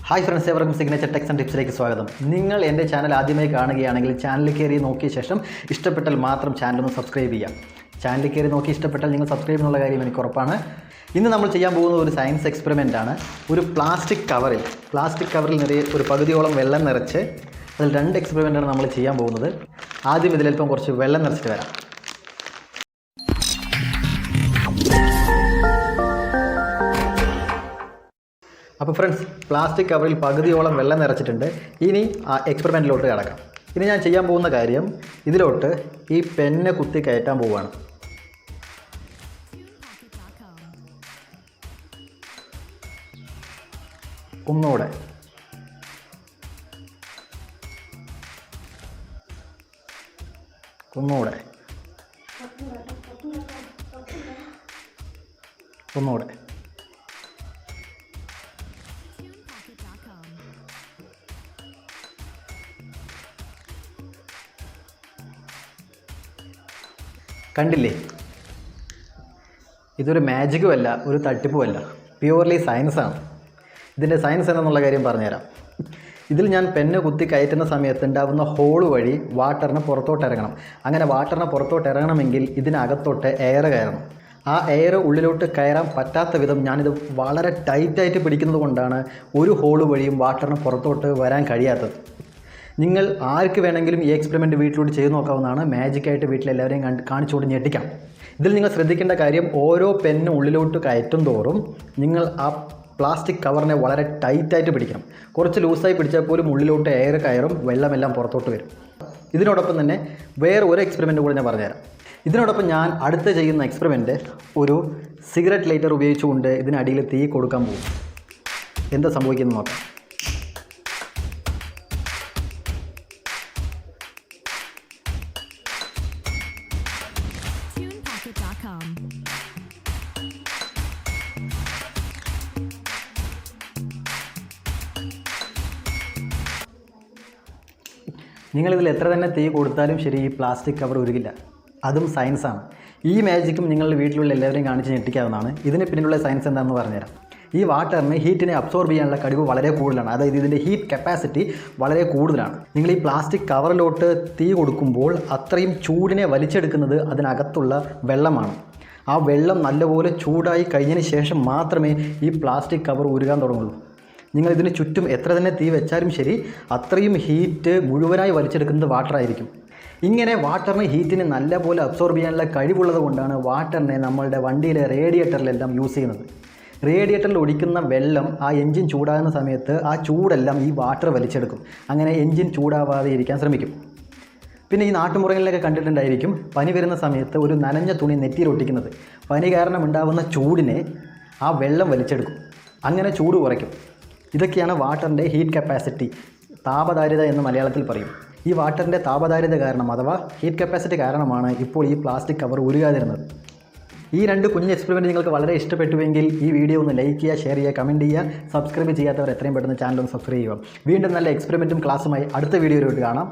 Hi friends, എവർക്കും signature techs and ടിപ്സിലേക്ക് സ്വാഗതം. നിങ്ങൾ എൻ്റെ ചാനൽ ആദ്യമായി കാണുകയാണെങ്കിൽ ചാനലിൽ കയറി നോക്കിയ ശേഷം ഇഷ്ടപ്പെട്ടാൽ മാത്രം ചാനലൊന്ന് സബ്സ്ക്രൈബ് ചെയ്യാം. ചാനലിൽ കയറി നോക്കി ഇഷ്ടപ്പെട്ടാൽ നിങ്ങൾ സബ്സ്ക്രൈബ് എന്നുള്ള കാര്യം എനിക്ക് ഉറപ്പാണ്. ഇന്ന് നമ്മൾ ചെയ്യാൻ പോകുന്ന ഒരു സയൻസ് എക്സ്പെരിമെൻ്റ് ആണ്. ഒരു പ്ലാസ്റ്റിക് കവറിൽ നിറയെ ഒരു പകുതിയോളം വെള്ളം നിറച്ച് അതിൽ 2 എക്സ്പെരിമെൻ്റാണ് നമ്മൾ ചെയ്യാൻ പോകുന്നത്. ആദ്യം ഇതിലൽപ്പം കുറച്ച് വെള്ളം നിറച്ചിട്ട് വരാം. അപ്പോൾ ഫ്രണ്ട്സ്, പ്ലാസ്റ്റിക് കവറിൽ പകുതിയോളം വെള്ളം നിറച്ചിട്ടുണ്ട്. ഇനി ആ എക്സ്പെരിമെൻറ്റിലോട്ട് കിടക്കാം. ഇനി ഞാൻ ചെയ്യാൻ പോകുന്ന കാര്യം, ഇതിലോട്ട് ഈ പെന്ന് കുത്തി കയറ്റാൻ പോവുകയാണ്. ഒന്നുകൂടെ കണ്ടില്ലേ? ഇതൊരു മാജിക്കും അല്ല, ഒരു തട്ടിപ്പുമല്ല, പ്യുവർലി സയൻസാണ്. ഇതിൻ്റെ സയൻസ് എന്നുള്ള കാര്യം പറഞ്ഞുതരാം. ഇതിൽ ഞാൻ പെന്ന് കുത്തി കയറ്റുന്ന സമയത്ത് ഉണ്ടാകുന്ന ഹോള് വഴി വാട്ടറിന് പുറത്തോട്ട് ഇറങ്ങണം. അങ്ങനെ വാട്ടറിന് പുറത്തോട്ട് ഇറങ്ങണമെങ്കിൽ ഇതിനകത്തോട്ട് എയർ കയറണം. ആ എയർ ഉള്ളിലോട്ട് കയറാൻ പറ്റാത്ത വിധം ഞാനിത് വളരെ ടൈറ്റായിട്ട് പിടിക്കുന്നത് കൊണ്ടാണ് ഒരു ഹോള് വഴിയും വാട്ടറിന് പുറത്തോട്ട് വരാൻ കഴിയാത്തത്. നിങ്ങൾ ആർക്ക് വേണമെങ്കിലും ഈ എക്സ്പെരിമെൻറ്റ് വീട്ടിലോട്ട് ചെയ്ത് നോക്കാവുന്നതാണ്. മാജിക്കായിട്ട് വീട്ടിലെല്ലാവരെയും കാണിച്ചുകൊണ്ട് ഞെട്ടിക്കാം. ഇതിൽ നിങ്ങൾ ശ്രദ്ധിക്കേണ്ട കാര്യം, ഓരോ പെന്ന് ഉള്ളിലോട്ട് കയറ്റും തോറും നിങ്ങൾ ആ പ്ലാസ്റ്റിക് കവറിനെ വളരെ ടൈറ്റായിട്ട് പിടിക്കണം. കുറച്ച് ലൂസായി പിടിച്ചാൽ പോലും ഉള്ളിലോട്ട് എയർ കയറും, വെള്ളമെല്ലാം പുറത്തോട്ട് വരും. ഇതിനോടൊപ്പം തന്നെ വേറെ ഒരു എക്സ്പെരിമെൻറ്റ് കൂടെ ഞാൻ പറഞ്ഞുതരാം. ഇതിനോടൊപ്പം ഞാൻ അടുത്ത് ചെയ്യുന്ന എക്സ്പെരിമെൻറ്റ്, ഒരു സിഗരറ്റ് ലൈറ്റർ ഉപയോഗിച്ചുകൊണ്ട് ഇതിനടിയിൽ തീ കൊടുക്കാൻ പോകും. എന്താ സംഭവിക്കുന്നത് നോക്കാം. നിങ്ങളിതിൽ എത്ര തന്നെ തീ കൊടുത്താലും ശരി, ഈ പ്ലാസ്റ്റിക് കവർ ഉരുകില്ല. അതും സയൻസാണ്. ഈ മാജിക്കും നിങ്ങളുടെ വീട്ടിലുള്ള എല്ലാവരെയും കാണിച്ച് ഞെട്ടിക്കാവുന്നതാണ്. ഇതിന് പിന്നിലുള്ള സയൻസ് എന്താണെന്ന് പറഞ്ഞുതരാം. ഈ വാട്ടറിന് ഹീറ്റിനെ അബ്സോർബ് ചെയ്യാനുള്ള കഴിവ് വളരെ കൂടുതലാണ്. അതായത് ഇതിൻ്റെ ഹീറ്റ് കപ്പാസിറ്റി വളരെ കൂടുതലാണ്. നിങ്ങൾ ഈ പ്ലാസ്റ്റിക് കവറിലോട്ട് തീ കൊടുക്കുമ്പോൾ അത്രയും ചൂടിനെ വലിച്ചെടുക്കുന്നത് അതിനകത്തുള്ള വെള്ളമാണ്. ആ വെള്ളം നല്ലപോലെ ചൂടായി കഴിഞ്ഞതിന് ശേഷം മാത്രമേ ഈ പ്ലാസ്റ്റിക് കവർ ഉരുകാൻ തുടങ്ങുള്ളൂ. നിങ്ങൾ ഇതിന് ചുറ്റും എത്ര തന്നെ തീ വെച്ചാലും ശരി, അത്രയും ഹീറ്റ് മുഴുവനായി വലിച്ചെടുക്കുന്നത് വാട്ടറായിരിക്കും. ഇങ്ങനെ വാട്ടറിന് ഹീറ്റിനെ നല്ലപോലെ അബ്സോർബ് ചെയ്യാനുള്ള കഴിവുള്ളത് കൊണ്ടാണ് വാട്ടറിനെ നമ്മളുടെ വണ്ടിയിലെ റേഡിയേറ്ററിലെല്ലാം യൂസ് ചെയ്യുന്നത്. റേഡിയേറ്ററിൽ ഒഴിക്കുന്ന വെള്ളം ആ എൻജിൻ ചൂടാകുന്ന സമയത്ത് ആ ചൂടെല്ലാം ഈ വാട്ടർ വലിച്ചെടുക്കും. അങ്ങനെ എൻജിൻ ചൂടാവാതെ ഇരിക്കാൻ ശ്രമിക്കും. പിന്നെ ഈ നാട്ടുമുറകളിലൊക്കെ കണ്ടിട്ടുണ്ടായിരിക്കും, പനി വരുന്ന സമയത്ത് ഒരു നനഞ്ഞ തുണി നെറ്റിയിൽ ഒട്ടിക്കുന്നത്. പനി കാരണം ഉണ്ടാകുന്ന ചൂടിനെ ആ വെള്ളം വലിച്ചെടുക്കും. അങ്ങനെ ചൂട് കുറയ്ക്കും. ഇതൊക്കെയാണ് വാട്ടറിൻ്റെ ഹീറ്റ് കപ്പാസിറ്റി, താപധാരിത എന്ന് മലയാളത്തിൽ പറയും. ഈ വാട്ടറിൻ്റെ താപധാരിത കാരണം അഥവാ ഹീറ്റ് കപ്പാസിറ്റി കാരണമാണ് ഇപ്പോൾ ഈ പ്ലാസ്റ്റിക് കവർ ഉരുകാതിരുന്നത്. ഈ 2 കുഞ്ഞ് എക്സ്പെരിമെൻറ്റ് നിങ്ങൾക്ക് വളരെ ഇഷ്ടപ്പെട്ടുവെങ്കിൽ ഈ വീഡിയോ ഒന്ന് ലൈക്ക് ചെയ്യുക, ഷെയർ ചെയ്യുക, കമൻറ്റ് ചെയ്യുക. സബ്സ്ക്രൈബ് ചെയ്യാത്തവർ എത്രയും പെട്ടെന്ന് ചാനൽ ഒന്ന് സബ്സ്ക്രൈബ് ചെയ്യുക. വീണ്ടും നല്ല എക്സ്പെരിമെൻറ്റും ക്ലാസ്സുമായി അടുത്ത വീഡിയോയിലോട്ട് കാണാം.